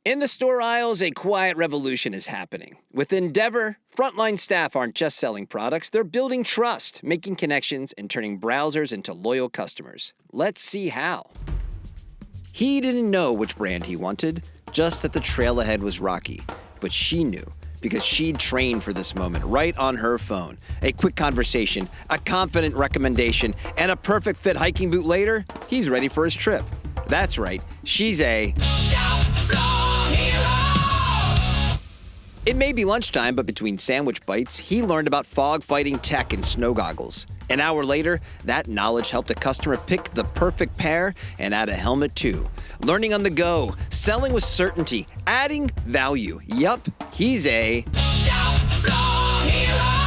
In the store aisles, a quiet revolution is happening. With Endeavor, frontline staff aren't just selling products, they're building trust, making connections, and turning browsers into loyal customers. Let's see how. He didn't know which brand he wanted, just that the trail ahead was rocky. But she knew, because she'd trained for this moment right on her phone. A quick conversation, a confident recommendation, and a perfect fit hiking boot later, he's ready for his trip. That's right, she's a shop floor hero! It may be lunchtime, but between sandwich bites, he learned about fog fighting tech and snow goggles. An hour later, that knowledge helped a customer pick the perfect pair and add a helmet too. Learning on the go, selling with certainty, adding value. Yup, he's a shop floor hero!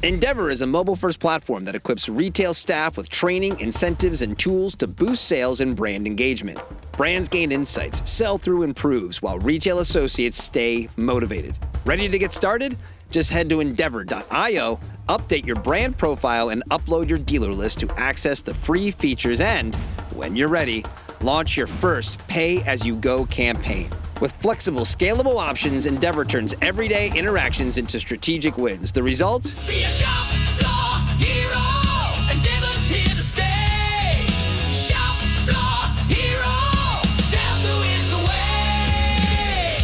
Endeavor is a mobile-first platform that equips retail staff with training, incentives, and tools to boost sales and brand engagement. Brands gain insights, sell-through improves, while retail associates stay motivated. Ready to get started? Just head to endeavor.io, update your brand profile, and upload your dealer list to access the free features and, when you're ready, launch your first pay-as-you-go campaign. With flexible, scalable options, Endeavor turns everyday interactions into strategic wins. The result? Be a shop floor hero. Endeavor's here to stay. Shop floor hero. Sell-through is the way.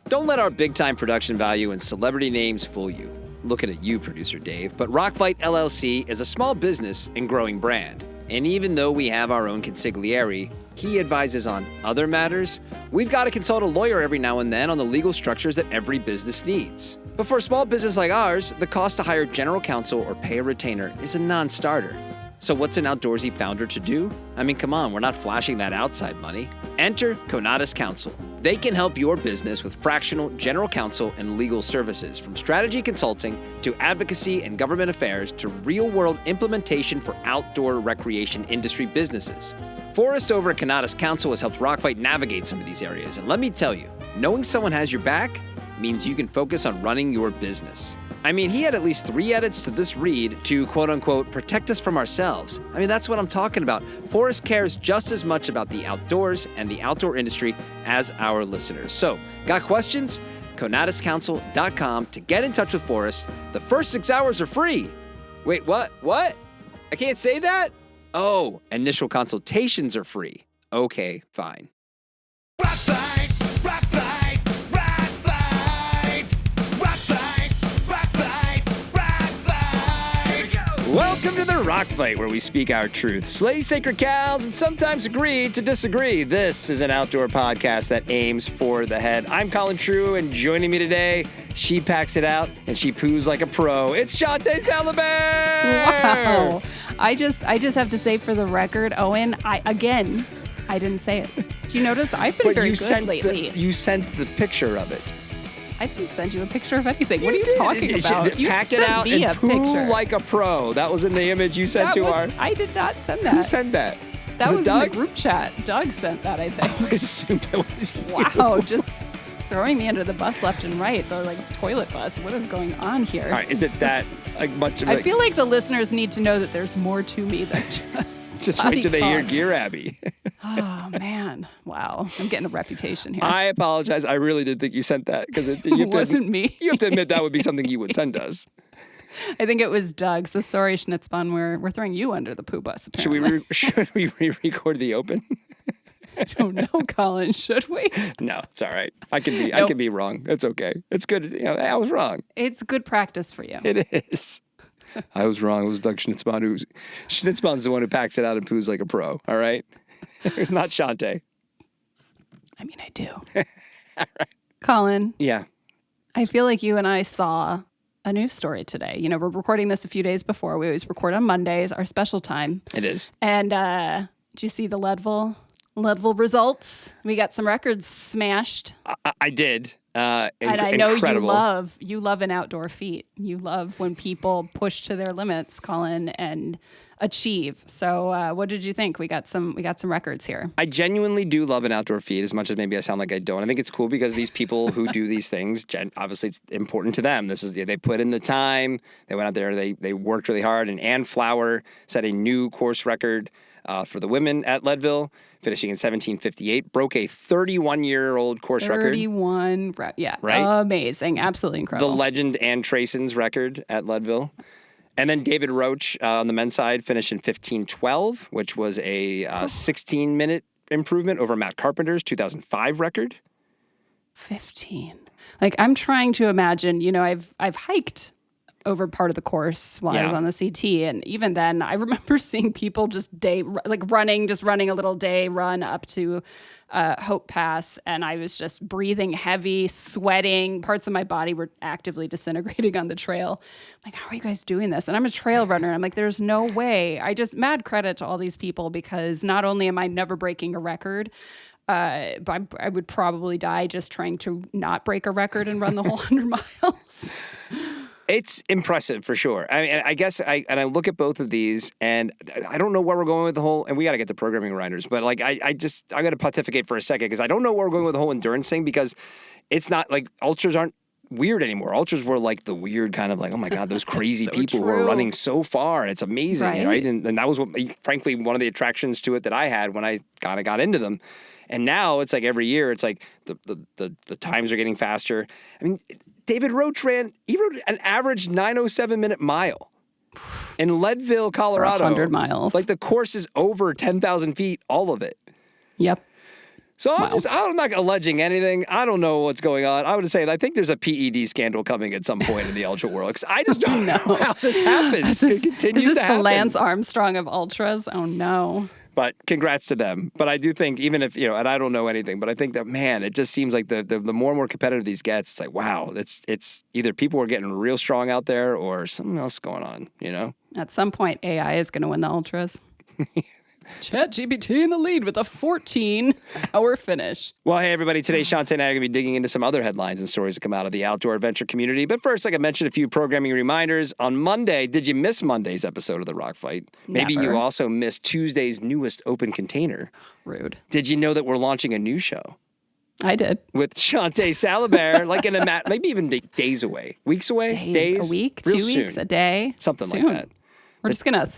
Don't let our big-time production value and celebrity names fool you. Looking at you, producer Dave, but Rock Fight LLC is a small business and growing brand. And even though we have our own consigliere, he advises on other matters, we've got to consult a lawyer every now and then on the legal structures that every business needs. But for a small business like ours, the cost to hire general counsel or pay a retainer is a non-starter. So what's an outdoorsy founder to do? I mean, come on, we're not flashing that outside money. Enter Conatus Counsel. They can help your business with fractional general counsel and legal services, from strategy consulting to advocacy and government affairs to real-world implementation for outdoor recreation industry businesses. Forrest over at Conatus Counsel has helped Rock Fight navigate some of these areas, and let me tell you, knowing someone has your back means you can focus on running your business. I mean, he had at least 3 edits to this read to, quote-unquote, protect us from ourselves. I mean, that's what I'm talking about. Forrest cares just as much about the outdoors and the outdoor industry as our listeners. So, got questions? ConatusCounsel.com to get in touch with Forrest. The first 6 hours are free. Wait, what? What? I can't say that? Oh, initial consultations are free. Okay, fine. Rock fight, rock fight, rock fight, rock fight, rock fight, rock fight. Welcome to the Rock Fight, where we speak our truth, slay sacred cows, and sometimes agree to disagree. This is an outdoor podcast that aims for the head. I'm Colin Shawnté, and joining me today, she packs it out and she poos like a pro. It's Shawnté Salabert! Wow. I just have to say for the record, Owen, I didn't say it. Do you notice I've been very good lately? You sent the picture of it. I didn't send you a picture of anything. What are you talking about? You pack it out and poo like a pro. That was in the image you sent to our... I did not send that. Who sent that? That was in Doug? the group chat. Doug sent that, I think. I assumed it was you. Wow, just throwing me under the bus left and right. The toilet bus. What is going on here? All right, is it that much of I feel like the listeners need to know that there's more to me than just wait till they hear Gear Abby. Oh, man. Wow. I'm getting a reputation here. I apologize. I really did think you sent that because it wasn't me. You have to admit that would be something you would send us. I think it was Doug. So sorry, Schnitzbahn. We're throwing you under the poo bus, apparently. Should we re-record the open? I don't know, Colin. Should we? No, it's all right. I can be wrong. It's okay. It's good. I was wrong. It's good practice for you. It is. I was wrong. It was Doug Schnitzbahn. Schnitzbahn's the one who packs it out and poos like a pro. All right? It's not Shawnté. I mean, I do. All right. Colin. Yeah. I feel like you and I saw a news story today. We're recording this a few days before. We always record on Mondays, our special time. It is. And did you see the Leadville results? We got some records smashed. I did. And I know incredible. you love an outdoor feat. You love when people push to their limits, Colin, and achieve. So what did you think? We got some records here. I genuinely do love an outdoor feat, as much as maybe I sound like I don't. I think it's cool because these people who do these things, obviously it's important to them. They put in the time. They went out there. They worked really hard. And Ann Flower set a new course record for the women at Leadville, finishing in 17:58. Broke a 31-year-old course record. 31, yeah. Right? Amazing. Absolutely incredible. The legend Ann Trayson's record at Leadville. And then David Roach on the men's side finished in 15:12, which was a 16-minute improvement over Matt Carpenter's 2005 record. 15. Like, I'm trying to imagine, I've hiked over part of the course while I was on the CT. And even then, I remember seeing people just running a little day run up to Hope Pass. And I was just breathing heavy, sweating. Parts of my body were actively disintegrating on the trail. I'm like, how are you guys doing this? And I'm a trail runner. I'm like, there's no way. Mad credit to all these people, because not only am I never breaking a record, but I would probably die just trying to not break a record and run the whole 100 miles. It's impressive for sure. I mean, I guess I look at both of these, and I don't know where we're going with the whole, and we got to get to programming writers, but like, I got to pontificate for a second, because I don't know where we're going with the whole endurance thing, because it's not like ultras aren't weird anymore. Ultras were like the weird kind of like, oh my God, those crazy people who are running so far. It's amazing, right? And that was frankly, one of the attractions to it that I had when I kind of got into them. And now it's like every year, it's like the times are getting faster. I mean, David Roach wrote an average 9:07 minute mile in Leadville, Colorado. For 100 miles. Like, the course is over 10,000 feet, all of it. Yep. So I'm not alleging anything. I don't know what's going on. I would say I think there's a PED scandal coming at some point in the ultra world, because I just don't know how this happens. It continues to happen. The Lance Armstrong of ultras? Oh no. But congrats to them. But I do think, even if, and I don't know anything, but I think that, man, it just seems like the more and more competitive these gets, it's like, wow, it's either people are getting real strong out there or something else going on, At some point, AI is going to win the ultras. ChatGPT in the lead with a 14-hour finish. Well, hey, everybody. Today, Shawnté and I are going to be digging into some other headlines and stories that come out of the outdoor adventure community. But first, like I mentioned, a few programming reminders. On Monday, did you miss Monday's episode of the Rock Fight? Maybe Never. You also missed Tuesday's newest open container. Rude. Did you know that we're launching a new show? I did. With Shawnté Salabert, like in maybe even days away. Weeks away? Days? A week? 2 weeks? Soon. A day? Something soon. like that. We're just going to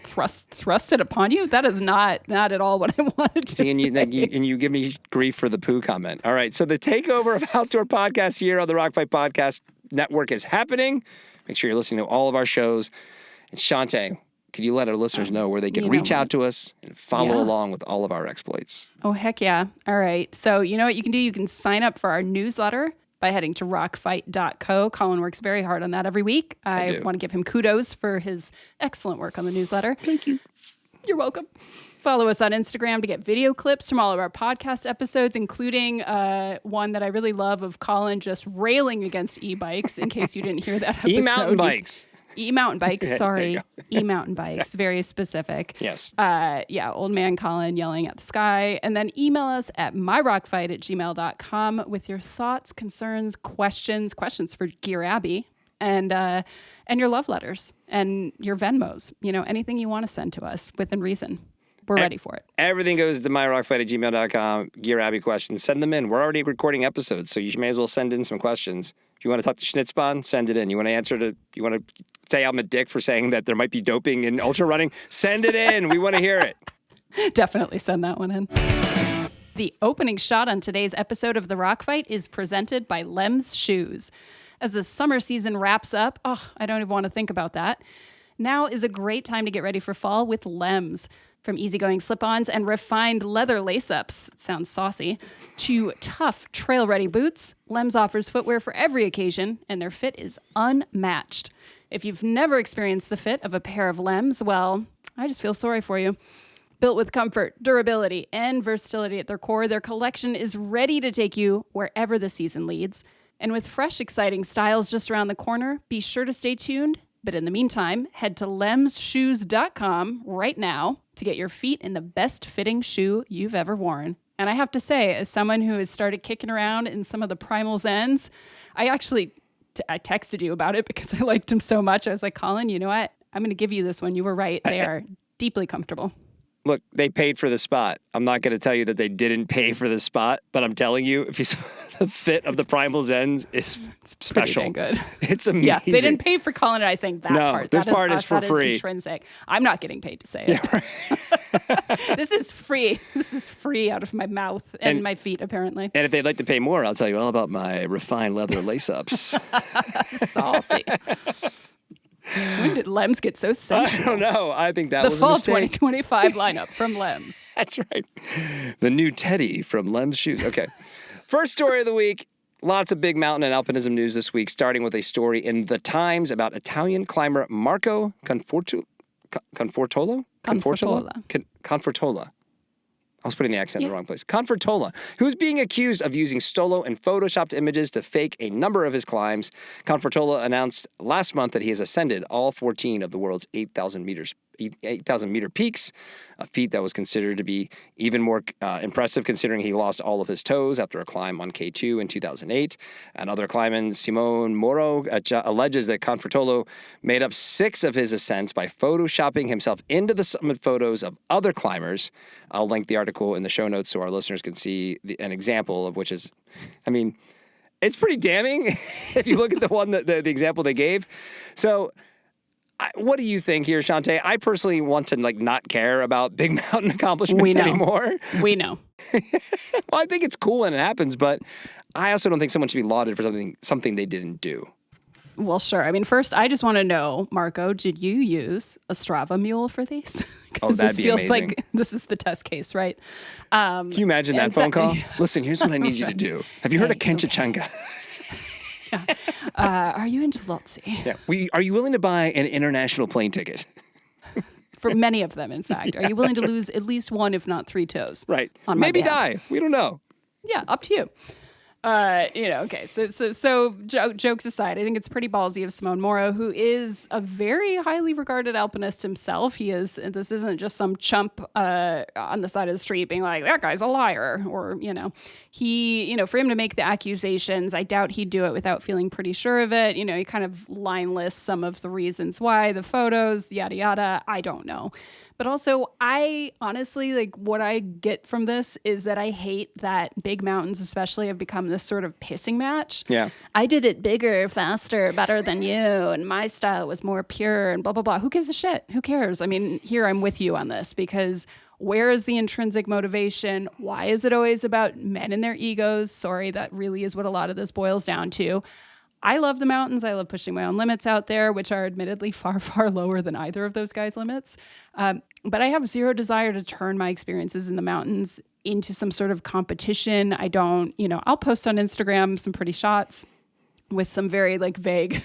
thrust it upon you? That is not at all what I wanted to say. And you give me grief for the poo comment. All right, so the takeover of outdoor podcasts here on the Rock Fight Podcast Network is happening. Make sure you're listening to all of our shows. And Shawnté, could you let our listeners know where they can reach out to us and follow along with all of our exploits? Oh, heck yeah. All right. So you know what you can do? You can sign up for our newsletter by heading to rockfight.co. Colin works very hard on that every week. I want to give him kudos for his excellent work on the newsletter. Thank you. You're welcome. Follow us on Instagram to get video clips from all of our podcast episodes, including one that I really love of Colin just railing against e-bikes, in case you didn't hear that episode. E-mountain bikes. E-mountain bikes, sorry. E-mountain bikes, very specific. Yes. Old man Colin yelling at the sky. And then email us at myrockfight@gmail.com with your thoughts, concerns, questions for Gear Abby, and your love letters and your Venmos. Anything you want to send to us within reason. We're ready for it. Everything goes to myrockfight@gmail.com. Gear Abby questions. Send them in. We're already recording episodes, so you may as well send in some questions. If you want to talk to Schnitzbahn, send it in. You want to say I'm a dick for saying that there might be doping in ultra running? Send it in. We want to hear it. Definitely send that one in. The opening shot on today's episode of The Rock Fight is presented by Lem's Shoes. As the summer season wraps up, I don't even want to think about that. Now is a great time to get ready for fall with Lems. From easygoing slip-ons and refined leather lace-ups, it sounds saucy, to tough trail-ready boots, Lems offers footwear for every occasion, and their fit is unmatched. If you've never experienced the fit of a pair of Lems, well, I just feel sorry for you. Built with comfort, durability, and versatility at their core, their collection is ready to take you wherever the season leads. And with fresh, exciting styles just around the corner, be sure to stay tuned. But in the meantime, head to lemsshoes.com right now to get your feet in the best fitting shoe you've ever worn. And I have to say, as someone who has started kicking around in some of the Primal Zens, I actually I texted you about it because I liked them so much. I was like, Colin, you know what? I'm going to give you this one. You were right. They are deeply comfortable. Look, they paid for the spot. I'm not going to tell you that they didn't pay for the spot, but I'm telling you, if you the fit of the Primal Zens is special. Good. It's amazing. Yeah, they didn't pay for Colin and I saying that part. This part is for free. Intrinsic. I'm not getting paid to say it. Yeah, right. This is free. This is free out of my mouth and my feet, apparently. And if they'd like to pay more, I'll tell you all about my refined leather lace-ups. Saucy. When did Lems get so sensual? I don't know. I think that the was fall a mistake. 2025 lineup from Lems. That's right. The new Teddy from Lem's Shoes. Okay. First story of the week. Lots of big mountain and alpinism news this week, starting with a story in The Times about Italian climber Marco Confortola? I was putting the accent in the wrong place. Confortola, who's being accused of using stolo and photoshopped images to fake a number of his climbs. Confortola announced last month that he has ascended all 14 of the world's 8,000-meter peaks, a feat that was considered to be even more impressive considering he lost all of his toes after a climb on K2 in 2008. Another climber, Simone Moro, alleges that Confortola made up 6 of his ascents by photoshopping himself into the summit photos of other climbers. I'll link the article in the show notes so our listeners can see an example of which is, I mean, it's pretty damning if you look at the one the example they gave. So, what do you think here, Shawnté? I personally want to not care about big mountain accomplishments anymore. We know. Well, I think it's cool when it happens, but I also don't think someone should be lauded for something they didn't do. Well, sure. I mean, first, I just want to know, Marco, did you use a Strava mule for these? Oh, that'd this be feels amazing. like this is the test case, right? Can you imagine that phone call? Listen, here's what I need you to do. Have you heard of Kenchachanga? Are you into Lotzi? Yeah. Are you willing to buy an international plane ticket? For many of them, in fact. Are you willing to lose at least one, if not 3 toes? Right. On my Maybe behalf? die. We don't know. Yeah, up to you. Okay. So jokes aside, I think it's pretty ballsy of Simone Moro, who is a very highly regarded alpinist himself. He is, and this isn't just some chump on the side of the street being like, that guy's a liar, or, he, for him to make the accusations, I doubt he'd do it without feeling pretty sure of it. He kind of line lists some of the reasons why, the photos, yada, yada. I don't know. But also, I honestly, what I get from this is that I hate that big mountains especially have become this sort of pissing match. Yeah. I did it bigger, faster, better than you, and my style was more pure, and blah, blah, blah. Who gives a shit? Who cares? I mean, here I'm with you on this, because where is the intrinsic motivation? Why is it always about men and their egos? Sorry, that really is what a lot of this boils down to. I love the mountains. I love pushing my own limits out there, which are admittedly far, far lower than either of those guys' limits. But I have zero desire to turn my experiences in the mountains into some sort of competition. I don't, I'll post on Instagram some pretty shots with some very vague,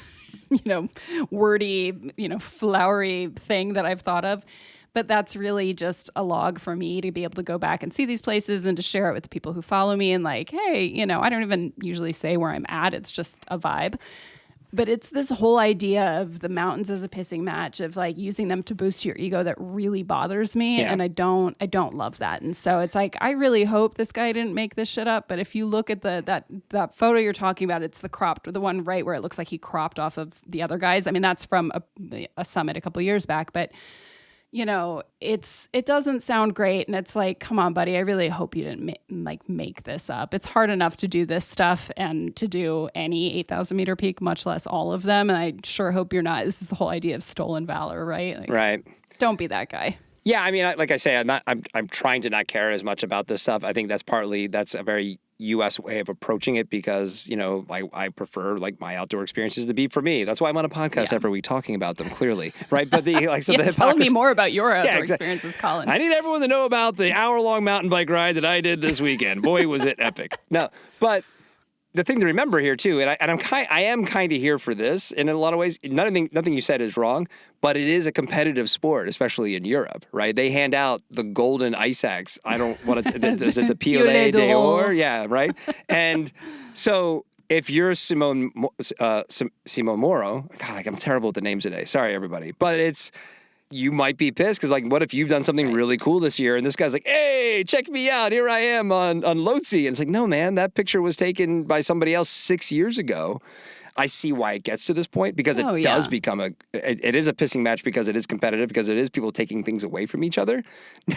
wordy, flowery thing that I've thought of. But that's really just a log for me to be able to go back and see these places and to share it with the people who follow me and hey, I don't even usually say where I'm at. It's just a vibe. But it's this whole idea of the mountains as a pissing match of using them to boost your ego that really bothers me. Yeah. And I don't love that. And so it's I really hope this guy didn't make this shit up. But if you look at that photo you're talking about, it's the one right where it looks like he cropped off of the other guys. I mean, that's from a summit a couple years back, but it doesn't sound great. And it's come on, buddy, I really hope you didn't make this up. It's hard enough to do this stuff and to do any 8,000 meter peak, much less all of them. And I sure hope you're not. This is the whole idea of stolen valor, right? Right. Don't be that guy. Yeah. I mean, like I say, I'm trying to not care as much about this stuff. I think that's a very U.S. way of approaching it because, I prefer my outdoor experiences to be for me. That's why I'm on a podcast every week talking about them clearly. Right. But tell me more about your outdoor experiences, Colin. I need everyone to know about the hour-long mountain bike ride that I did this weekend. Boy, was it epic. No, but the thing to remember here too, I am kind of here for this, and in a lot of ways, nothing you said is wrong, but it is a competitive sport, especially in Europe, right? They hand out the golden ice axe. I don't want to. Is it the Piolet d'Or? Yeah, right. And so if you're Simone Moro, God, I'm terrible with the names today. Sorry, everybody, but you might be pissed because, what if you've done something really cool this year and this guy's like, hey, check me out. Here I am on Lhotse. And it's no, man, that picture was taken by somebody else 6 years ago. I see why it gets to this point because it does become it is a pissing match because it is competitive, because it is people taking things away from each other.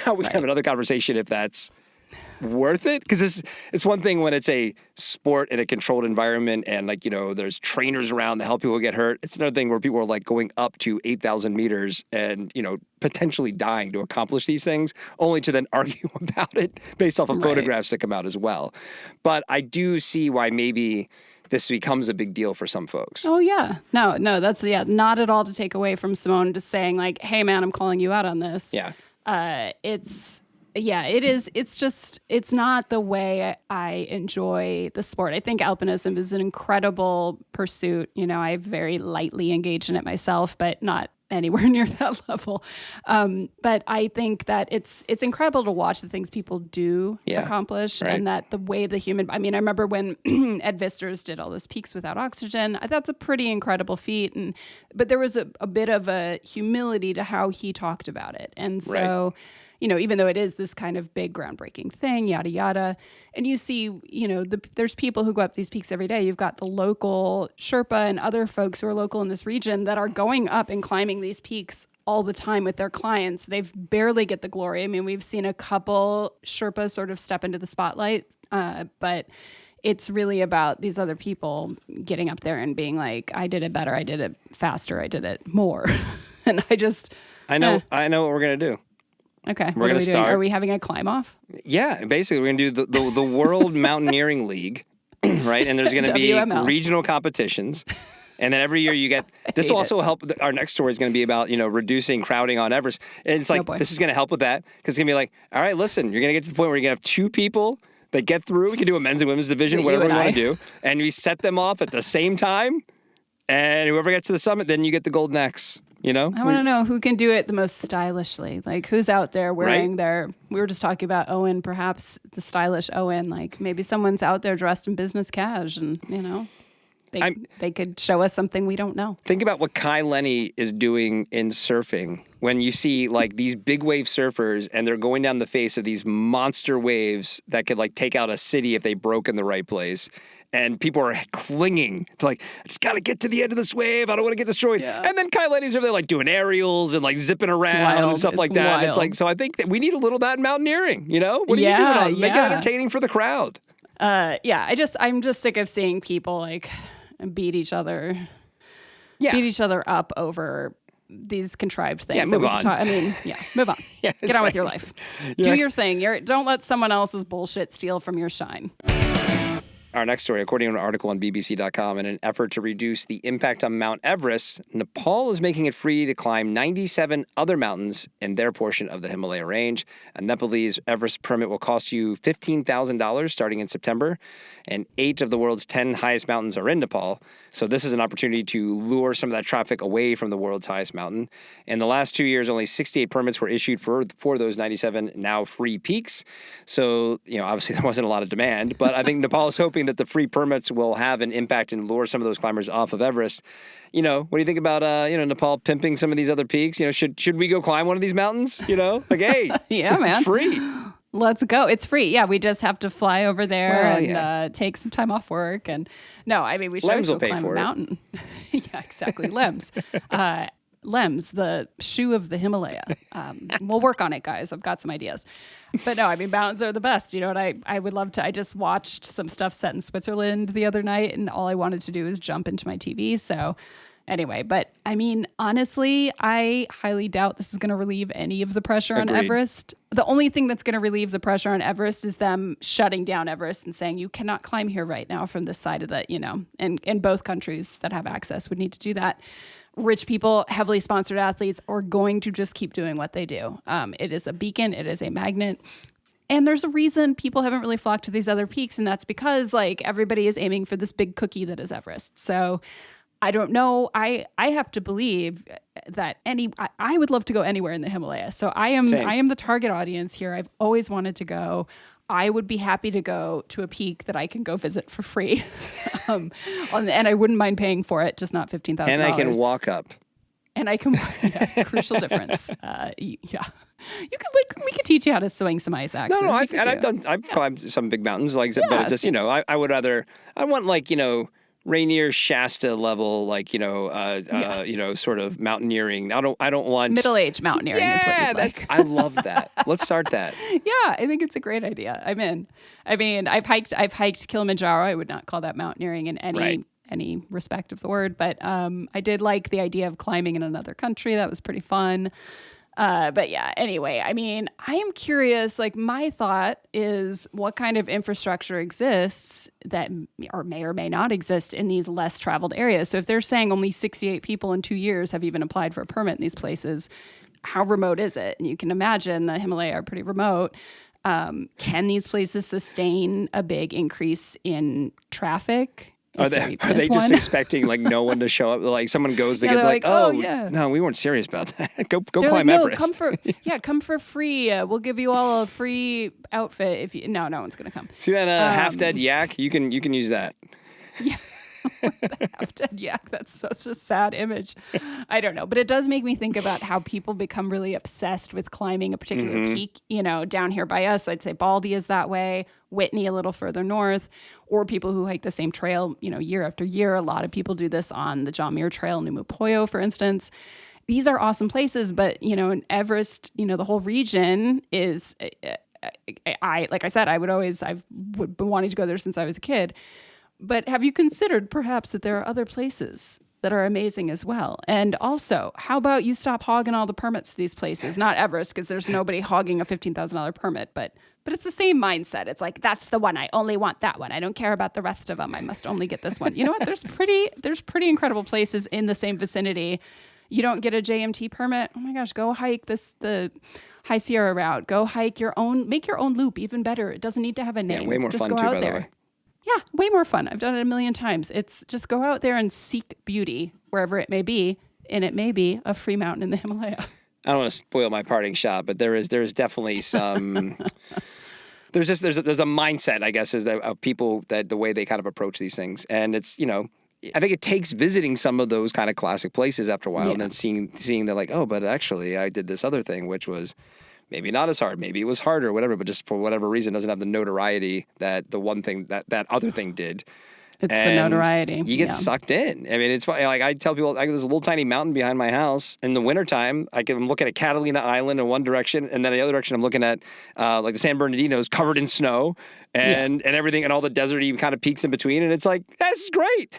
Now we have another conversation if that's worth it? Because it's one thing when it's a sport in a controlled environment and like, there's trainers around to help people get hurt. It's another thing where people are like going up to 8,000 meters and, potentially dying to accomplish these things, only to then argue about it based off of photographs that come out as well. But I do see why maybe this becomes a big deal for some folks. Oh, yeah. No, that's, not at all to take away from Simone just saying like, hey, man, I'm calling you out on this. Yeah. It is. It's not the way I enjoy the sport. I think alpinism is an incredible pursuit. I very lightly engaged in it myself, but not anywhere near that level. But I think that it's incredible to watch the things people do accomplish, and that the way the human, I remember when Ed Visters did all those peaks without oxygen. I thought that's a pretty incredible feat. But there was a bit of a humility to how he talked about it. And so, even though it is this kind of big groundbreaking thing, yada, yada. And you see, there's people who go up these peaks every day. You've got the local Sherpa and other folks who are local in this region that are going up and climbing these peaks all the time with their clients. They've barely get the glory. We've seen a couple Sherpas sort of step into the spotlight, but it's really about these other people getting up there and being like, I did it better, I did it faster, I did it more. And I know what we're going to do. Okay. We're going to start. Are we having a climb off? Yeah. Basically, we're going to do the World Mountaineering League, right? And there's going to be regional competitions. And then every year you get, this will also help. Our next story is going to be about, reducing crowding on Everest. And it's like, this is going to help with that. Because it's going to be like, all right, listen, you're going to get to the point where you're going to have two people that get through. We can do a men's and women's division, whatever we want to do. And we set them off at the same time. And whoever gets to the summit, then you get the golden X. I want to know who can do it the most stylishly. Like, who's out there wearing we were just talking about Owen, perhaps the stylish Owen. Like, maybe someone's out there dressed in business cash and, they could show us something we don't know. Think about what Kai Lenny is doing in surfing. When you see, like, these big wave surfers and they're going down the face of these monster waves that could, like, take out a city if they broke in the right place. And people are clinging to like, I just got to get to the end of this wave. I don't want to get destroyed. Yeah. And then Kai Lenny's over there like doing aerials and like zipping around and stuff like that. And it's like, so I think that we need a little of that in mountaineering, What are you doing on? Make it entertaining for the crowd. I'm just sick of seeing people like beat each other up over these contrived things. Yeah, move on. Move on. Get on with your life. Do your thing. Don't let someone else's bullshit steal from your shine. Our next story, according to an article on BBC.com, in an effort to reduce the impact on Mount Everest, Nepal is making it free to climb 97 other mountains in their portion of the Himalaya range. A Nepalese Everest permit will cost you $15,000 starting in September, and 8 of the world's 10 highest mountains are in Nepal. So this is an opportunity to lure some of that traffic away from the world's highest mountain. In the last 2 years, only 68 permits were issued for those 97 now free peaks. So, obviously there wasn't a lot of demand, but I think Nepal is hoping that the free permits will have an impact and lure some of those climbers off of Everest. What do you think about, Nepal pimping some of these other peaks? Should we go climb one of these mountains? Like, hey, it's free. Let's go. It's free. Yeah, we just have to fly over there take some time off work. And we should always go climb a mountain. Yeah, exactly. Lems. Lems, the shoe of the Himalaya. We'll work on it, guys. I've got some ideas. But no, mountains are the best. And I would love to. I just watched some stuff set in Switzerland the other night, and all I wanted to do was jump into my TV. So anyway, but honestly, I highly doubt this is going to relieve any of the pressure on Everest. The only thing that's going to relieve the pressure on Everest is them shutting down Everest and saying, you cannot climb here right now from this side of the, and both countries that have access would need to do that. Rich people, heavily sponsored athletes are going to just keep doing what they do. It is a beacon. It is a magnet. And there's a reason people haven't really flocked to these other peaks, and that's because everybody is aiming for this big cookie that is Everest. So I don't know. I have to believe that I would love to go anywhere in the Himalaya. So I am the target audience here. I've always wanted to go. I would be happy to go to a peak that I can go visit for free. And I wouldn't mind paying for it, just not $15,000. And I can walk up. And I can, crucial difference. We could teach you how to swing some ice axes. No, I've climbed some big mountains, but it's just, I want Rainier Shasta level, like, sort of mountaineering. I don't want middle-aged mountaineering is what you'd like. I love that. Let's start that. Yeah, I think it's a great idea. I'm in. I mean, I've hiked Kilimanjaro. I would not call that mountaineering in any respect of the word, but I did like the idea of climbing in another country. That was pretty fun. But yeah, anyway, I mean, I am curious, like my thought is what kind of infrastructure exists that may or may not exist in these less traveled areas. So if they're saying only 68 people in 2 years have even applied for a permit in these places, how remote is it? And you can imagine the Himalaya are pretty remote. Can these places sustain a big increase in traffic? Are they just expecting like no one to show up? Like someone goes to get like, oh yeah, no, we weren't serious about that. Go climb Everest. Come for free. We'll give you all a free outfit if you. No one's gonna come. See that half dead yak? You can use that. Yeah. The half-dead yak. That's such a sad image. I don't know. But it does make me think about how people become really obsessed with climbing a particular peak. You know, down here by us, I'd say Baldy is that way, Whitney a little further north, or people who hike the same trail, year after year. A lot of people do this on the John Muir Trail, Numupoyo, for instance. These are awesome places, but, in Everest, the whole region is, like I said, I've been wanting to go there since I was a kid. But have you considered perhaps that there are other places that are amazing as well? And also, how about you stop hogging all the permits to these places? Not Everest, because there's nobody hogging a $15,000 permit, but it's the same mindset. It's like, that's the one. I only want that one. I don't care about the rest of them. I must only get this one. You know what? There's pretty incredible places in the same vicinity. You don't get a JMT permit? Oh my gosh, go hike the High Sierra route. Go hike make your own loop, even better. It doesn't need to have a name. Yeah, way more Just fun go too, out by there. the way. Yeah, way more fun. I've done it a million times. It's just go out there and seek beauty wherever it may be, and it may be a free mountain in the Himalaya. I don't want to spoil my parting shot, but there is definitely some there's a mindset, I guess, of people that the way they kind of approach these things, and it's I think it takes visiting some of those kind of classic places after a while, and then seeing that like, oh, but actually I did this other thing, which was maybe not as hard, maybe it was harder, whatever, but just for whatever reason doesn't have the notoriety that the one thing that other thing did. It's the notoriety. You get sucked in. I mean, it's funny. Like I tell people, there's a little tiny mountain behind my house. In the wintertime, I'm looking at Catalina Island in one direction, and then in the other direction, I'm looking at like the San Bernardinos covered in snow and everything, and all the deserty kind of peaks in between. And it's like, this is great.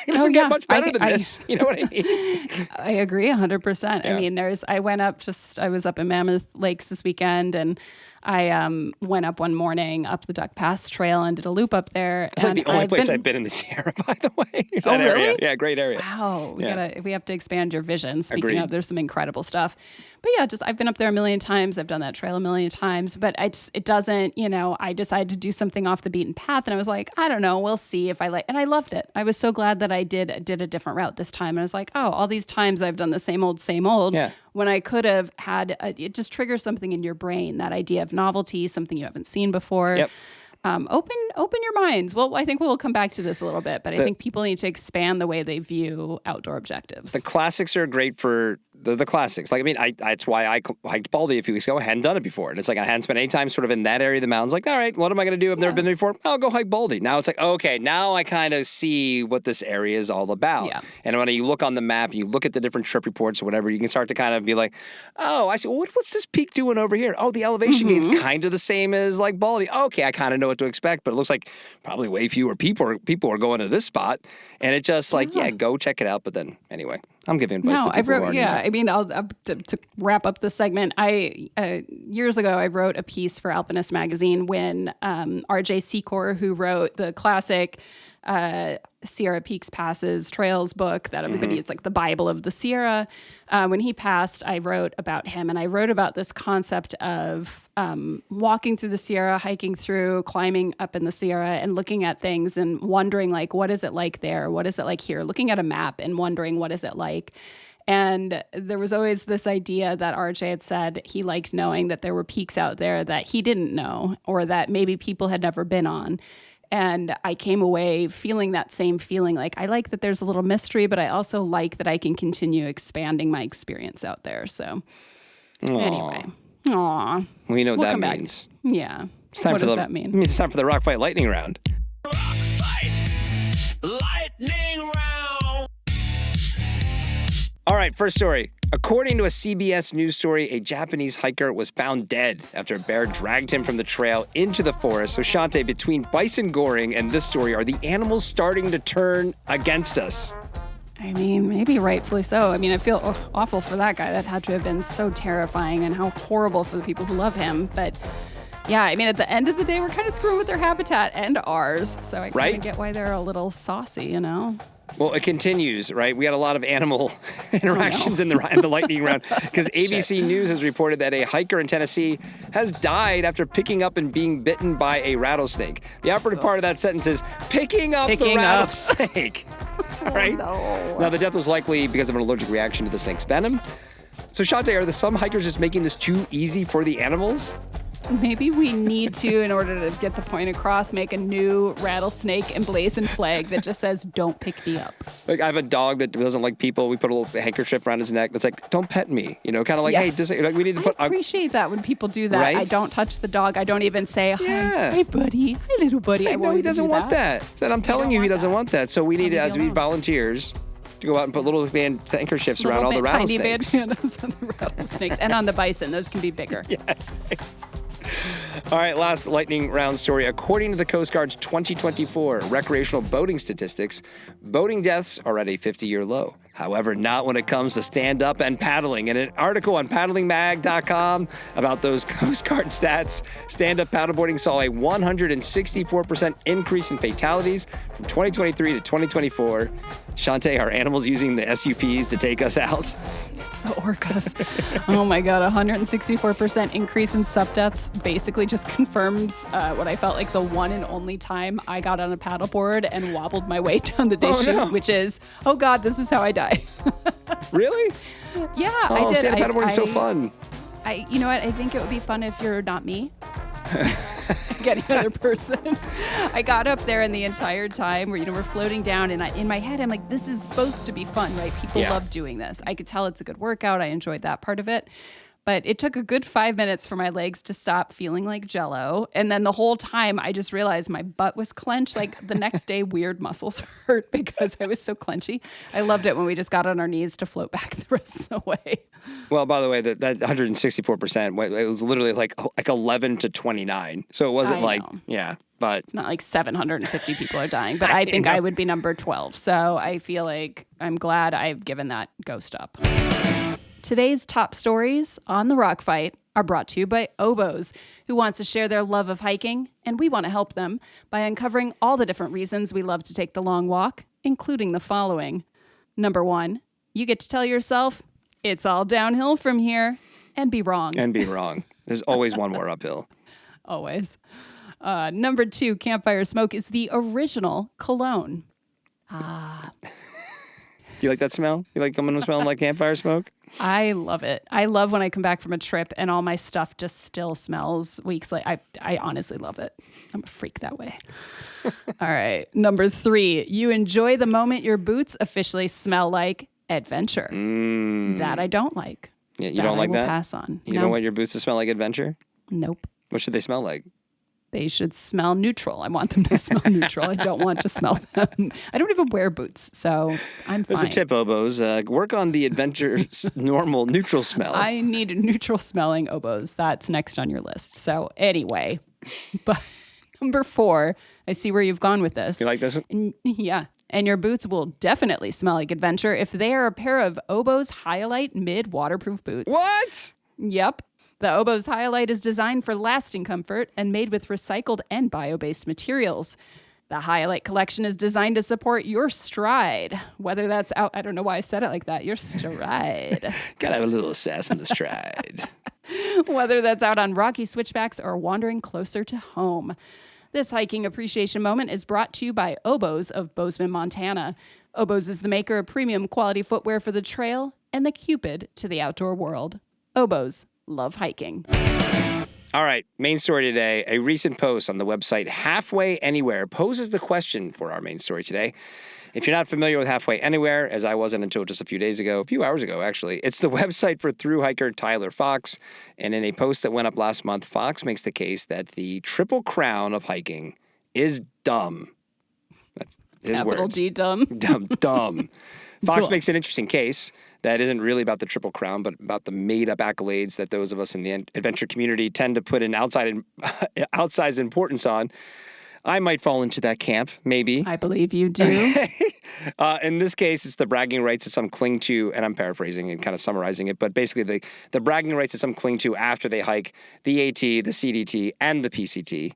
It doesn't get much better than this. You know what I mean? I agree 100%. Yeah. I mean, I was up in Mammoth Lakes this weekend, and I went up one morning up the Duck Pass Trail and did a loop up there. It's like the only place I've been in the Sierra, by the way. Is that really? area. Yeah, great area. Wow. We have to expand your vision. Speaking of, there's some incredible stuff. But yeah, I've been up there a million times. I've done that trail a million times, but it doesn't, I decided to do something off the beaten path, and I was like, I don't know, we'll see if I like, and I loved it. I was so glad that I did a different route this time. And I was like, oh, all these times I've done the same old, when I could have had, it just triggers something in your brain, that idea of novelty, something you haven't seen before. Yep. Open your minds. Well, I think we'll come back to this a little bit, but I think people need to expand the way they view outdoor objectives. The classics are great for the classics. Like, I mean, that's why I hiked Baldy a few weeks ago. I hadn't done it before. And it's like I hadn't spent any time sort of in that area of the mountains. Like, all right, what am I going to do? I've never been there before. I'll go hike Baldy. Now it's like, okay, now I kind of see what this area is all about. Yeah. And when you look on the map, you look at the different trip reports or whatever, you can start to kind of be like, oh, I see. What's this peak doing over here? Oh, the elevation gain's kind of the same as like Baldy. Okay, I kind of know what to expect, but it looks like probably way fewer people are going to this spot. And it just like, go check it out. But then anyway, I'm giving advice to people who aren't in that. I mean, to wrap up this segment, years ago, I wrote a piece for Alpinist magazine when R.J. Secor, who wrote the classic Sierra Peaks Passes Trails book that everybody, it's like the Bible of the Sierra. When he passed, I wrote about him, and I wrote about this concept of walking through the Sierra, hiking through, climbing up in the Sierra, and looking at things and wondering, like, what is it like there? What is it like here? Looking at a map and wondering, what is it like? And there was always this idea that RJ had said he liked knowing that there were peaks out there that he didn't know, or that maybe people had never been on. And I came away feeling that same feeling. Like, I like that there's a little mystery, but I also like that I can continue expanding my experience out there. So anyway, we know what that means. Back. Yeah. What does that mean? It's time for the Rock Fight lightning round. Rock Fight Lightning right, first story. According to a CBS News story, a Japanese hiker was found dead after a bear dragged him from the trail into the forest. So, Shawnté, between bison goring and this story, are the animals starting to turn against us? I mean, maybe rightfully so. I mean, I feel awful for that guy. That had to have been so terrifying, and how horrible for the people who love him. But yeah, I mean, at the end of the day, we're kind of screwing with their habitat and ours. So I kind of get why they're a little saucy, you know? Well, it continues, right? We had a lot of animal interactions in the lightning round because ABC News has reported that a hiker in Tennessee has died after picking up and being bitten by a rattlesnake. The operative part of that sentence is picking up the rattlesnake. Right? No. Now, the death was likely because of an allergic reaction to the snake's venom. So, Shawnté, are some hikers just making this too easy for the animals? Maybe we need to, in order to get the point across, make a new rattlesnake emblazoned flag that just says, "Don't pick me up." Like, I have a dog that doesn't like people. We put a little handkerchief around his neck that's like, "Don't pet me." You know, kind of like, yes. Hey, just, like, we need to put... I appreciate that when people do that. Right? I don't touch the dog. I don't even say, hi buddy. Hi, little buddy. Hey, no, he doesn't want that. Then I'm telling you, he doesn't want that. So we need volunteers to go out and put little handkerchiefs around all the rattlesnakes. Tiny bandanas on the rattlesnakes and on the bison. Those can be bigger. Yes. All right, last lightning round story. According to the Coast Guard's 2024 recreational boating statistics, boating deaths are at a 50-year low. However, not when it comes to stand-up and paddling. In an article on paddlingmag.com about those Coast Guard stats, stand-up paddleboarding saw a 164% increase in fatalities from 2023 to 2024. Shawnté, are animals using the SUPs to take us out? It's the orcas. Oh my God, 164% increase in SUP deaths basically just confirms what I felt like the one and only time I got on a paddleboard and wobbled my way down the day chute, which is, oh God, this is how I die. Really? Yeah, I did. Stand-up paddleboarding's so fun. You know what? I think it would be fun if you're not me. Any other person. I got up there, and the entire time we're floating down, and in my head I'm like, this is supposed to be fun, right? People love doing this. I could tell it's a good workout. I enjoyed that part of it. But it took a good 5 minutes for my legs to stop feeling like Jell-O. And then the whole time I just realized my butt was clenched. Like the next day, weird muscles hurt because I was so clenchy. I loved it when we just got on our knees to float back the rest of the way. Well, by the way, that 164%, it was literally like 11 to 29. So it wasn't but it's not like 750 people are dying, but I think I would be number 12. So I feel like I'm glad I've given that ghost up. Today's top stories on the Rock Fight are brought to you by Oboes, who wants to share their love of hiking, and we want to help them by uncovering all the different reasons we love to take the long walk, including the following. Number 1, you get to tell yourself, it's all downhill from here, and be wrong. There's always one more uphill. Always. Number 2, campfire smoke is the original cologne. You like that smell? You like coming and smelling like campfire smoke? I love it. I love when I come back from a trip and all my stuff just still smells weeks later. I honestly love it. I'm a freak that way. All right. Number 3, you enjoy the moment your boots officially smell like adventure. That I don't like. Yeah, you don't like that? Pass on. You don't want your boots to smell like adventure? Nope. What should they smell like? They should smell neutral. I want them to smell neutral. I don't want to smell them. I don't even wear boots, so I'm fine. There's a tip, Oboes. Work on the adventure's normal neutral smell. I need a neutral smelling Oboes. That's next on your list. So anyway, but number 4, I see where you've gone with this. You like this one? Yeah. And your boots will definitely smell like adventure if they are a pair of Oboes Hyalite Mid waterproof boots. What? Yep. The Oboes Hyalite is designed for lasting comfort and made with recycled and bio-based materials. The Hyalite collection is designed to support your stride, whether that's out, I don't know why I said it like that, your stride. Gotta have a little sass in the stride. Whether that's out on rocky switchbacks or wandering closer to home. This hiking appreciation moment is brought to you by Oboes of Bozeman, Montana. Oboes is the maker of premium quality footwear for the trail and the Cupid to the outdoor world. Oboes. Love hiking. All right, main story today. A recent post on the website Halfway Anywhere poses the question for our main story today. If you're not familiar with Halfway Anywhere, as I wasn't until just a few hours ago, actually, it's the website for thru hiker Tyler Fox. And in a post that went up last month, Fox makes the case that the Triple Crown of hiking is dumb. That's his Capital words. D, dumb. Dumb. Fox makes an interesting case that isn't really about the Triple Crown, but about the made-up accolades that those of us in the adventure community tend to put an outsized importance on. I might fall into that camp, maybe. I believe you do. In this case, it's the bragging rights that some cling to, and I'm paraphrasing and kind of summarizing it, but basically the bragging rights that some cling to after they hike the AT, the CDT, and the PCT.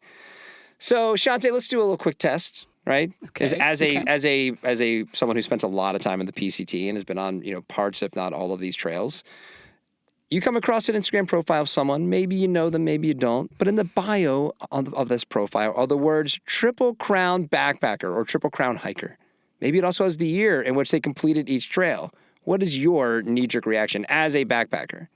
So, Shawnté, let's do a little quick test, right? Okay. As a someone who spent a lot of time in the PCT and has been on, parts, if not all of these trails, you come across an Instagram profile of someone, maybe you know them, maybe you don't, but in the bio of this profile are the words Triple Crown Backpacker or Triple Crown Hiker. Maybe it also has the year in which they completed each trail. What is your knee-jerk reaction as a backpacker?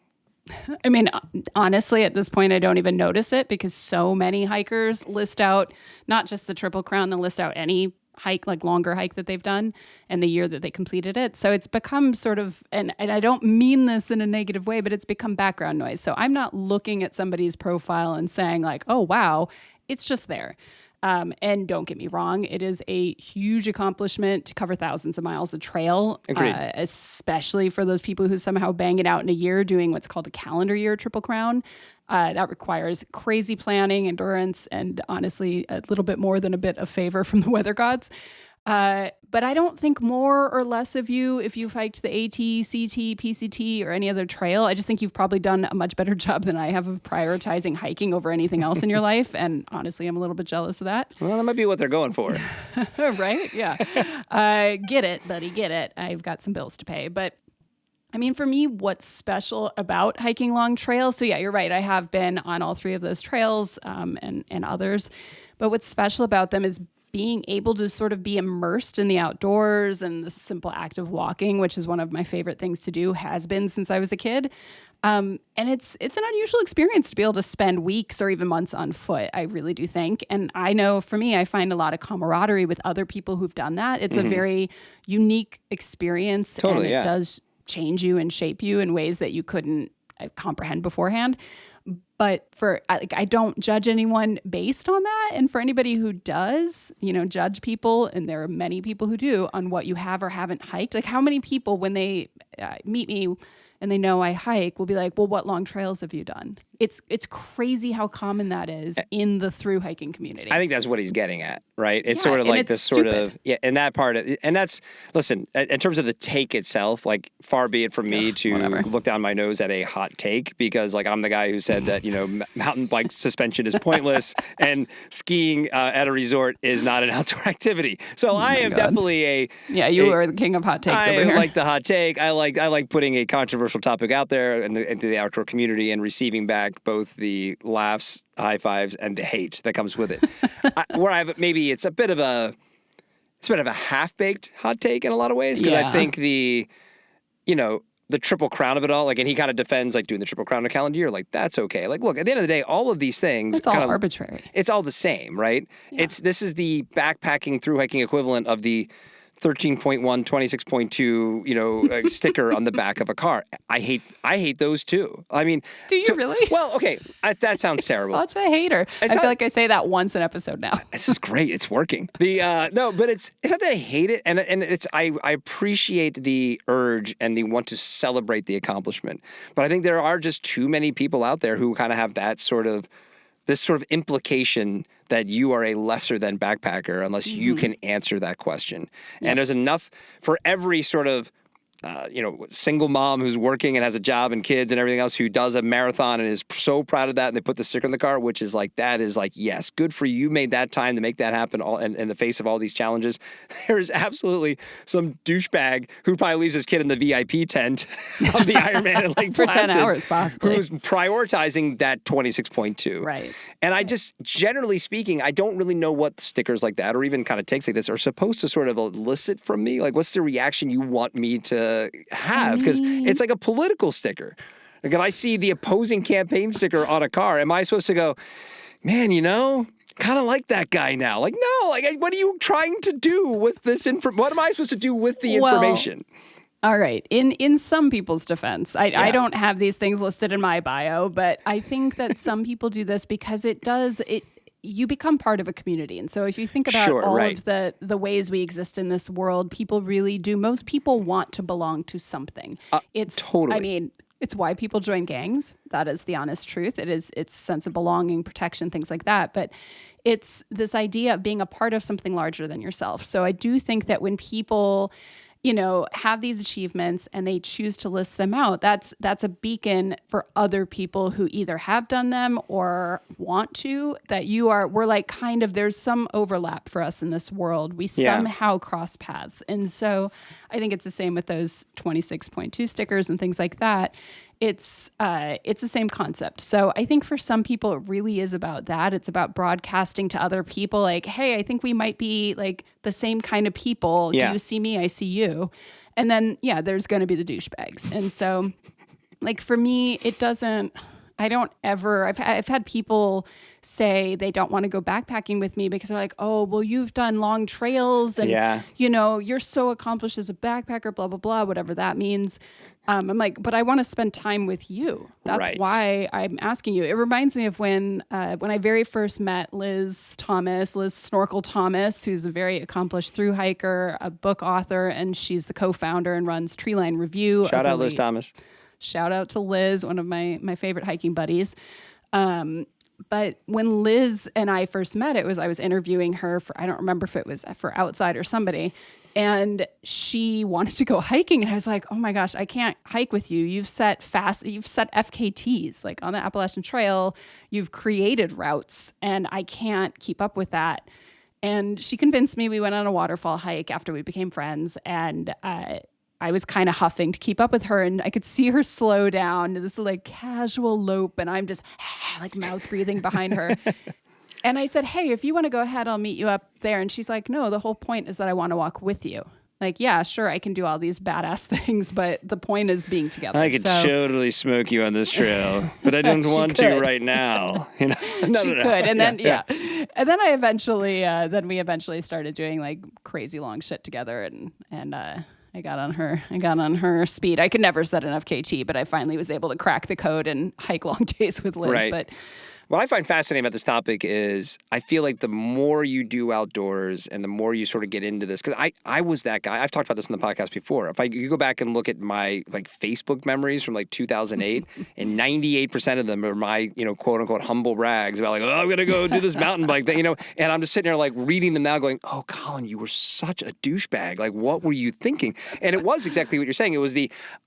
I mean, honestly, at this point, I don't even notice it because so many hikers list out not just the Triple Crown, they'll list out any hike, like longer hike that they've done and the year that they completed it. So it's become sort of, and I don't mean this in a negative way, but it's become background noise. So I'm not looking at somebody's profile and saying like, oh, wow, it's just there. And don't get me wrong, it is a huge accomplishment to cover thousands of miles of trail, especially for those people who somehow bang it out in a year doing what's called a calendar year Triple Crown. That requires crazy planning, endurance, and honestly, a little bit more than a bit of favor from the weather gods. But I don't think more or less of you if you've hiked the AT, CT, PCT, or any other trail. I just think you've probably done a much better job than I have of prioritizing hiking over anything else in your life. And honestly, I'm a little bit jealous of that. Well, that might be what they're going for. Right? Yeah. Get it, buddy, get it. I've got some bills to pay. But I mean, for me, what's special about hiking long trails? So yeah, you're right. I have been on all three of those trails and others. But what's special about them is being able to sort of be immersed in the outdoors and the simple act of walking, which is one of my favorite things to do, has been since I was a kid. And it's an unusual experience to be able to spend weeks or even months on foot, I really do think. And I know for me, I find a lot of camaraderie with other people who've done that. It's a very unique experience. Totally, and it does change you and shape you in ways that you couldn't comprehend beforehand. But I don't judge anyone based on that. And for anybody who does, judge people, and there are many people who do, on what you have or haven't hiked. Like how many people, when they meet me and they know I hike, will be like, well, what long trails have you done? It's crazy how common that is in the thru hiking community. I think that's what he's getting at, right? It's sort of like this sort of, and that part, and that's, listen, in terms of the take itself, like far be it from me to look down my nose at a hot take, because like I'm the guy who said that, mountain bike suspension is pointless and skiing at a resort is not an outdoor activity. So I am definitely you are the king of hot takes over here. I like the hot take. I like putting a controversial topic out there into the outdoor community and receiving back both the laughs, high fives, and the hate that comes with it. Maybe it's a bit of a half-baked hot take in a lot of ways, because I think the Triple Crown of it all, like, and he kind of defends like doing the Triple Crown in a calendar year, like that's okay. Like, look, at the end of the day, all of these things, it's all arbitrary. It's all the same, right? Yeah. This is the backpacking thru hiking equivalent of the 13.1, 26.2, sticker on the back of a car. I hate those too. I mean, do you really? Well, okay, that sounds terrible. Such a hater. I feel like I say that once an episode now. This is great. It's working. No, but it's not that I hate it, and it's I appreciate the urge and the want to celebrate the accomplishment. But I think there are just too many people out there who kind of have this sort of implication that you are a lesser than backpacker unless you can answer that question. Yep. And there's enough for every sort of, single mom who's working and has a job and kids and everything else, who does a marathon and is so proud of that, and they put the sticker in the car, which is like, that is like, yes, good for you. You made that time to make that happen all in the face of all these challenges. There's absolutely some douchebag who probably leaves his kid in the VIP tent of the Ironman in Lake for Placid, 10 hours possibly, who's prioritizing that 26.2. Right. And I just, generally speaking, I don't really know what stickers like that or even kind of takes like this are supposed to sort of elicit from me. Like, what's the reaction you want me to have? Because it's like a political sticker. Like, if I see the opposing campaign sticker on a car, am I supposed to go, man, kind of like that guy now? Like, no, like, what are you trying to do with this what am I supposed to do with the information? All right. In some people's defense, I don't have these things listed in my bio, but I think that some people do this because it you become part of a community. And so if you think about Sure, all right. of the ways we exist in this world, people really do. Most people want to belong to something. Totally. I mean, it's why people join gangs. That is the honest truth. It's sense of belonging, protection, things like that. But it's this idea of being a part of something larger than yourself. So I do think that when people, have these achievements and they choose to list them out, that's a beacon for other people who either have done them or want to, that we're like kind of, there's some overlap for us in this world. We somehow cross paths. And so I think it's the same with those 26.2 stickers and things like that. It's the same concept. So I think for some people, it really is about that. It's about broadcasting to other people like, hey, I think we might be like the same kind of people. Yeah. Do you see me? I see you. And then, there's going to be the douchebags. And so like for me, I've had people say they don't want to go backpacking with me because they're like, oh, well, you've done long trails and, you're so accomplished as a backpacker, blah, blah, blah, whatever that means. I'm like, but I want to spend time with you. That's why I'm asking you. It reminds me of when I very first met Liz Snorkel Thomas, who's a very accomplished thru hiker, a book author, and she's the co-founder and runs Treeline Review. Shout out Liz Thomas. Shout out to Liz, one of my favorite hiking buddies. But when Liz and I first met, I was interviewing her for, I don't remember if it was for Outside or somebody, and she wanted to go hiking. And I was like, oh my gosh, I can't hike with you. You've set FKTs like on the Appalachian Trail. You've created routes and I can't keep up with that. And she convinced me. We went on a waterfall hike after we became friends, and I was kind of huffing to keep up with her, and I could see her slow down to this like casual lope, and I'm just like mouth breathing behind her. And I said, hey, if you want to go ahead, I'll meet you up there. And she's like, no, the whole point is that I want to walk with you. Like, yeah, sure, I can do all these badass things, but the point is being together. I could totally smoke you on this trail, but I don't want to right now. No, she could. And then, and then we eventually started doing like crazy long shit together, and I got on her speed. I could never set an FKT, but I finally was able to crack the code and hike long days with Liz. Right. But what I find fascinating about this topic is I feel like the more you do outdoors and the more you sort of get into this, because I was that guy. I've talked about this in the podcast before. If you go back and look at my like Facebook memories from like 2008, and 98% of them are my, quote unquote humble brags about like, oh, I'm going to go do this mountain bike thing, and I'm just sitting there like reading them now going, oh, Colin, you were such a douchebag. Like, what were you thinking? And it was exactly what you're saying. It was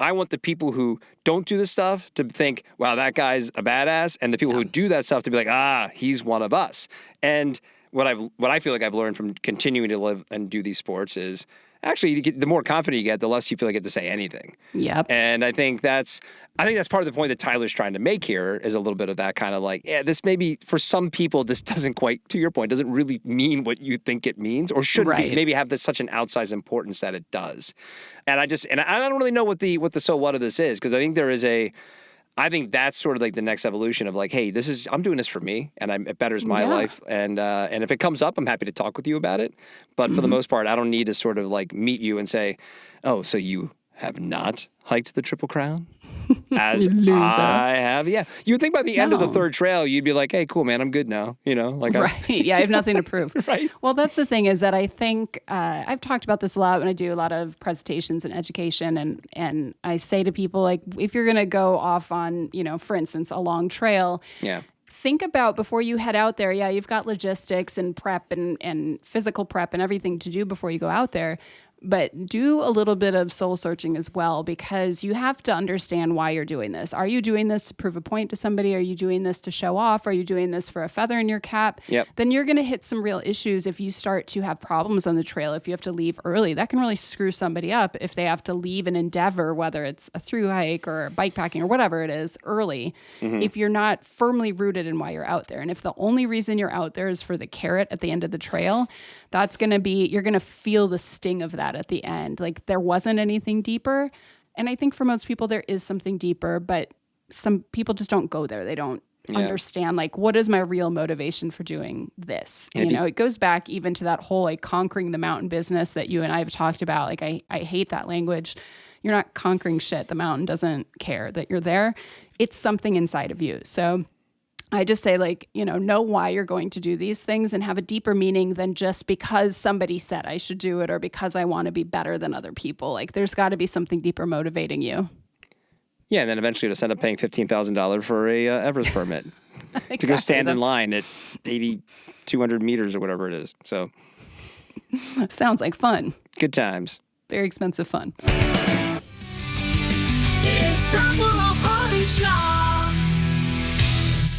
I want the people who don't do this stuff to think, wow, that guy's a badass. And the people who do that stuff to be like, he's one of us. And what I feel like I've learned from continuing to live and do these sports is actually the more confident you get, the less you feel like you have to say anything. Yep. And I think that's part of the point that Tyler's trying to make here is a little bit of that kind of like, this maybe for some people, this doesn't quite, to your point, doesn't really mean what you think it means or should be, maybe have such an outsized importance that it does. And I don't really know what the so what of this is, because I think I think that's sort of like the next evolution of like, hey, I'm doing this for me, and it betters my life, and if it comes up, I'm happy to talk with you about it. But for the most part, I don't need to sort of like meet you and say, oh, so you have not hiked the Triple Crown? As I have, yeah. You would think by the end of the third trail, you'd be like, hey, cool, man, I'm good now. Like, right. Yeah, I have nothing to prove. Right. Well, that's the thing is that I think I've talked about this a lot when I do a lot of presentations and education. And I say to people, like, if you're going to go off on, for instance, a long trail. Yeah. Think about before you head out there. Yeah, you've got logistics and prep and physical prep and everything to do before you go out there. But do a little bit of soul searching as well, because you have to understand why you're doing this. Are you doing this to prove a point to somebody? Are you doing this to show off? Are you doing this for a feather in your cap? Yep. Then you're going to hit some real issues if you start to have problems on the trail. If you have to leave early, that can really screw somebody up if they have to leave an endeavor, whether it's a thru hike or bike packing or whatever it is, early, if you're not firmly rooted in why you're out there. And if the only reason you're out there is for the carrot at the end of the trail, you're going to feel the sting of that at the end. Like there wasn't anything deeper. And I think for most people there is something deeper, but some people just don't go there. They don't understand like, what is my real motivation for doing this? It goes back even to that whole like conquering the mountain business that you and I have talked about. Like I hate that language. You're not conquering shit. The mountain doesn't care that you're there. It's something inside of you. So I just say, like, know why you're going to do these things and have a deeper meaning than just because somebody said I should do it or because I want to be better than other people. Like, there's got to be something deeper motivating you. Yeah, and then eventually you'll end up paying $15,000 for a Everest permit Exactly, to go stand in line at 200 meters or whatever it is. So sounds like fun. Good times. Very expensive fun. It's time for a party shot.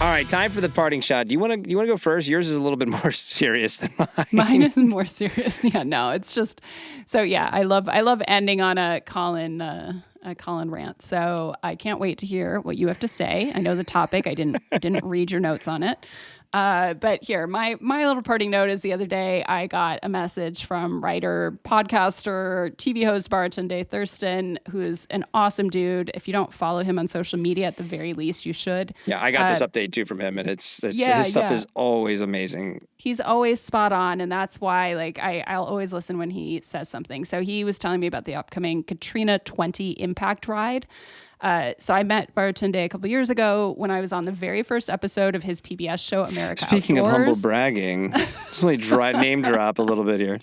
All right, time for the parting shot. Do you want to go first? Yours is a little bit more serious than mine. Mine is more serious. Yeah, no, it's just so. Yeah, I love ending on a Colin rant. So I can't wait to hear what you have to say. I know the topic. I didn't read your notes on it. But here, my little parting note is the other day I got a message from writer, podcaster, TV host Baratunde Thurston, who is an awesome dude. If you don't follow him on social media, at the very least, you should. Yeah, I got this update too from him, and his stuff is always amazing. He's always spot on, and that's why I'll always listen when he says something. So he was telling me about the upcoming Katrina 20 impact ride. So I met Baratunde a couple years ago when I was on the very first episode of his PBS show, America Speaking Outdoors. of humble bragging, just let me name drop a little bit here.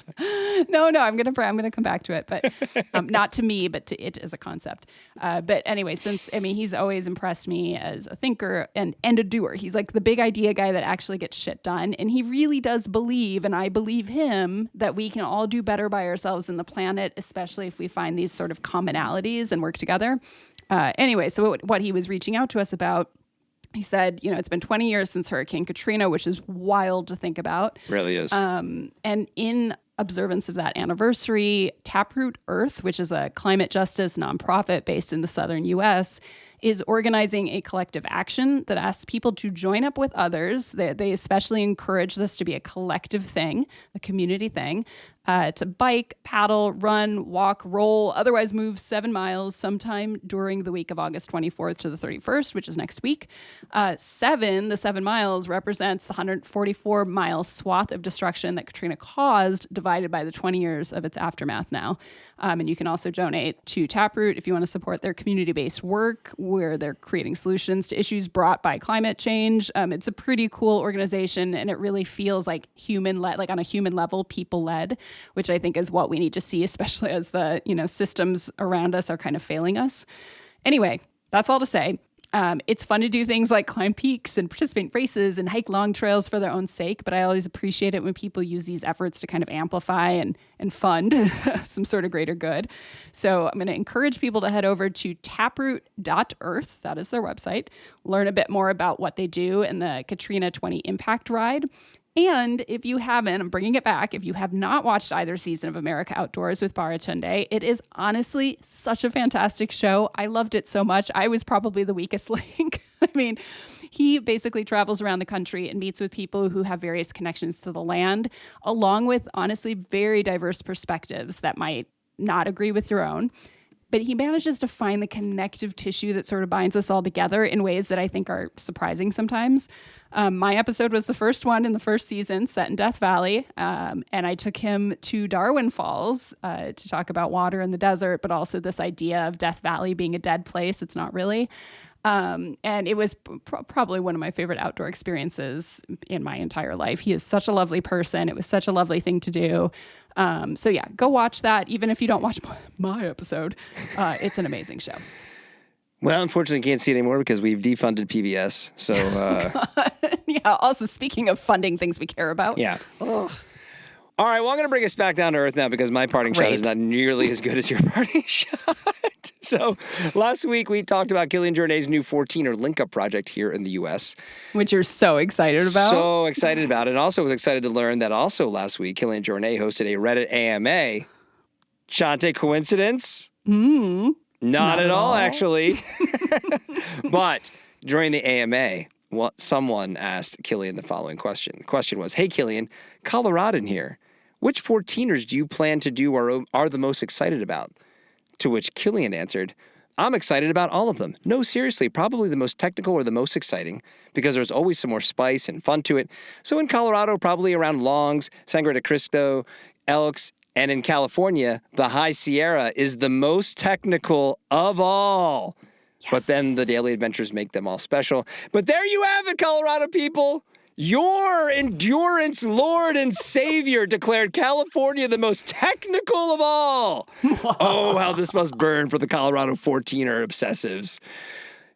No, I'm gonna come back to it, but not to me, but to it as a concept. But anyway, he's always impressed me as a thinker and a doer. He's like the big idea guy that actually gets shit done, and he really does believe, and I believe him, that we can all do better by ourselves and the planet, especially if we find these sort of commonalities and work together. Anyway, so what he was reaching out to us about, he said, it's been 20 years since Hurricane Katrina, which is wild to think about. Really is. And in observance of that anniversary, Taproot Earth, which is a climate justice nonprofit based in the southern U.S., is organizing a collective action that asks people to join up with others. They especially encourage this to be a collective thing, a community thing, to bike, paddle, run, walk, roll, otherwise move 7 miles sometime during the week of August 24th to the 31st, which is next week. The 7 miles represents the 144-mile swath of destruction that Katrina caused, divided by the 20 years of its aftermath now. And you can also donate to Taproot if you want to support their community-based work where they're creating solutions to issues brought by climate change. It's a pretty cool organization, and it really feels like human-led, like on a human level, people-led, which I think is what we need to see, especially as the systems around us are kind of failing us. Anyway, that's all to say. It's fun to do things like climb peaks and participate in races and hike long trails for their own sake, but I always appreciate it when people use these efforts to kind of amplify and fund some sort of greater good. So I'm going to encourage people to head over to taproot.earth, that is their website, learn a bit more about what they do in the Katrina 20 Impact Ride. And if you haven't, I'm bringing it back, if you have not watched either season of America Outdoors with Baratunde, it is honestly such a fantastic show. I loved it so much. I was probably the weakest link. I mean, he basically travels around the country and meets with people who have various connections to the land, along with honestly very diverse perspectives that might not agree with your own. But he manages to find the connective tissue that sort of binds us all together in ways that I think are surprising sometimes. My episode was the first one in the first season, set in Death Valley, and I took him to Darwin Falls to talk about water in the desert, but also this idea of Death Valley being a dead place. It's not really. And it was probably one of my favorite outdoor experiences in my entire life. He is such a lovely person. It was such a lovely thing to do. So yeah, go watch that. Even if you don't watch my episode, it's an amazing show. Well, unfortunately, can't see it anymore because we've defunded PBS. So, yeah. Also, speaking of funding things we care about. Yeah. Ugh. All right. Well, I'm going to bring us back down to earth now because my parting shot is not nearly as good as your parting shot. So last week we talked about Kilian Jornet's new 14er link-up project here in the U.S. Which you're so excited about. So excited about it. And also was excited to learn that also last week Kilian Jornet hosted a Reddit AMA. Shawnté, coincidence? Not at all, actually. But during the AMA, someone asked Kilian the following question. The question was, hey, Kilian, Coloradan here. Which 14ers do you plan to do or are the most excited about? To which Kilian answered, I'm excited about all of them. No, seriously, probably the most technical or the most exciting because there's always some more spice and fun to it. So in Colorado, probably around Longs, Sangre de Cristo, Elks, and in California, the High Sierra is the most technical of all. But then the daily adventures make them all special. But there you have it, Colorado people. Your endurance lord and savior declared California the most technical of all. Oh, how this must burn for the Colorado 14er obsessives.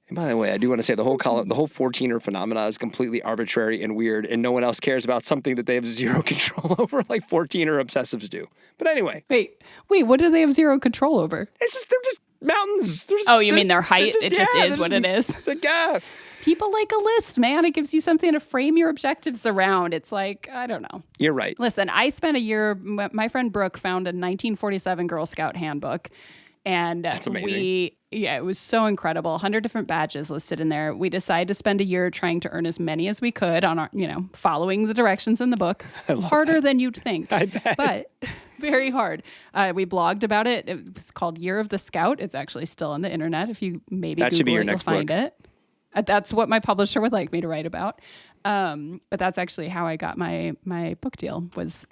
And by the way, I do want to say the whole 14er phenomena is completely arbitrary and weird, and no one else cares about something that they have zero control over like 14er obsessives do. But anyway. Wait, what do they have zero control over? They're just mountains. You mean their height? It just is what it is. Yeah. People like a list, man. It gives you something to frame your objectives around. It's like, I don't know. You're right. Listen, I spent a year, my friend Brooke found a 1947 Girl Scout handbook. And that's amazing. It was so incredible. 100 different badges listed in there. We decided to spend a year trying to earn as many as we could on our, following the directions in the book. Harder than you'd think. I bet. But very hard. We blogged about it. It was called Year of the Scout. It's actually still on the internet. If you maybe that Google should be your it, next you'll find book. it. That's what my publisher would like me to write about. But that's actually how I got my book deal. Was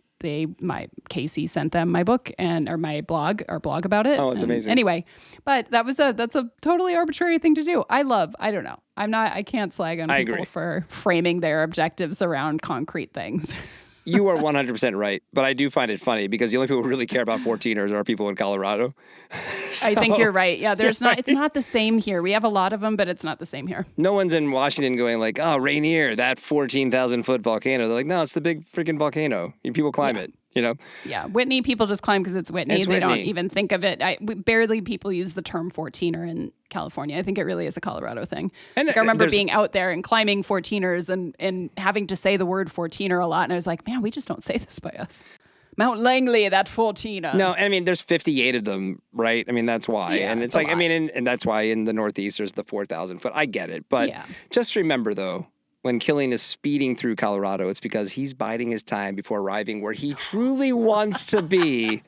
Casey sent them my book or my blog about it. Oh, it's amazing. Anyway, but that's a totally arbitrary thing to do. I don't know. I can't slag on people for framing their objectives around concrete things. You are 100% right, but I do find it funny because the only people who really care about 14ers are people in Colorado. I think you're right. Yeah, it's not the same here. We have a lot of them, but it's not the same here. No one's in Washington going like, oh, Rainier, that 14,000-foot volcano. They're like, no, it's the big freaking volcano. People climb it. Yeah, Whitney, people just climb because it's Whitney. They don't even think of it. Barely people use the term 14er in California. I think it really is a Colorado thing. And I remember being out there and climbing 14ers and having to say the word 14er a lot. And I was like, man, we just don't say this by us. Mount Langley, that 14er. No, I mean, there's 58 of them, right? I mean, that's why. Yeah, and it's like, I mean, and that's why in the Northeast there's the 4,000-foot. I get it. But just remember, though, when Kilian is speeding through Colorado, it's because he's biding his time before arriving where he truly wants to be,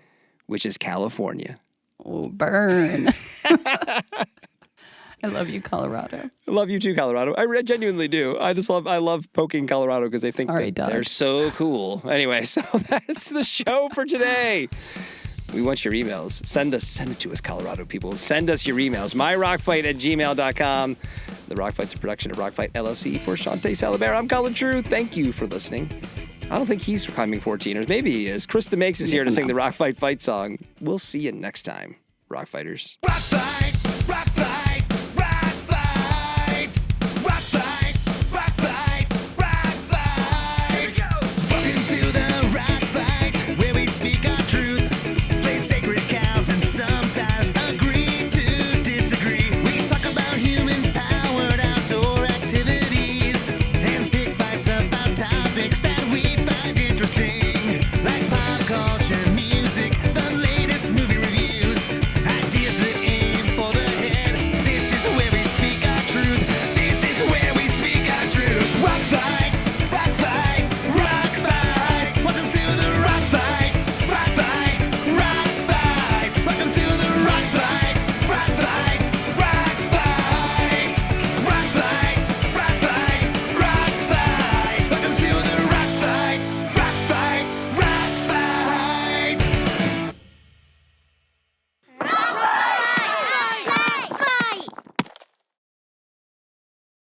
which is California. Oh, burn. I love you, Colorado. I love you too, Colorado. I genuinely do. I love poking Colorado because they think they're so cool. Anyway, so that's the show for today. We want your emails. Send it to us, Colorado people. Send us your emails. myrockfight@gmail.com. The Rock Fight's a production of Rock Fight LLC. For Shawnté Salabert, I'm Colin True. Thank you for listening. I don't think he's climbing 14ers. Maybe he is. Krista Makes is here to sing the Rock Fight fight song. We'll see you next time, Rock Fighters. Rock Fight.